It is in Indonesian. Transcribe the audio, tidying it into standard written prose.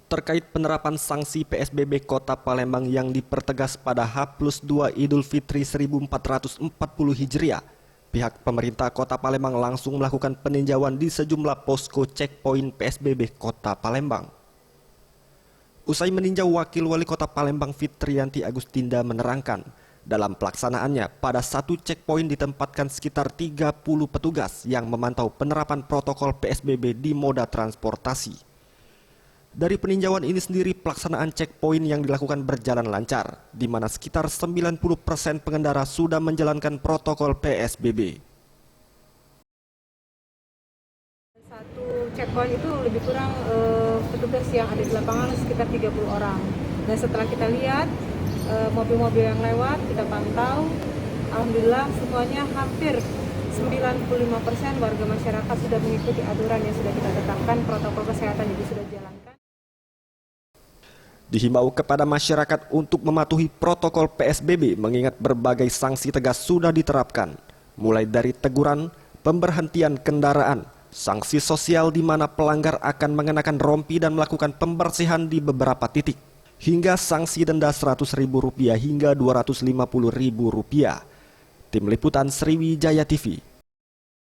terkait penerapan sanksi PSBB Kota Palembang yang dipertegas pada H+2 Idul Fitri 1440 Hijriah, pihak pemerintah Kota Palembang langsung melakukan peninjauan di sejumlah posko checkpoint PSBB Kota Palembang. Usai meninjau, Wakil Wali Kota Palembang Fitriyanti Agustinda menerangkan, dalam pelaksanaannya pada satu checkpoint ditempatkan sekitar 30 petugas yang memantau penerapan protokol PSBB di moda transportasi. Dari peninjauan ini sendiri, pelaksanaan checkpoint yang dilakukan berjalan lancar, di mana sekitar 90% pengendara sudah menjalankan protokol PSBB. Satu checkpoint itu lebih kurang petugas yang ada di lapangan sekitar 30 orang. Dan setelah kita lihat mobil-mobil yang lewat, kita pantau, alhamdulillah semuanya hampir 95% warga masyarakat sudah mengikuti aturan yang sudah kita tetapkan, protokol kesehatan juga sudah dijalankan. Dihimbau kepada masyarakat untuk mematuhi protokol PSBB mengingat berbagai sanksi tegas sudah diterapkan, mulai dari teguran, pemberhentian kendaraan, sanksi sosial di mana pelanggar akan mengenakan rompi dan melakukan pembersihan di beberapa titik, hingga sanksi denda Rp100.000 hingga Rp250.000. Tim Liputan Sriwijaya TV.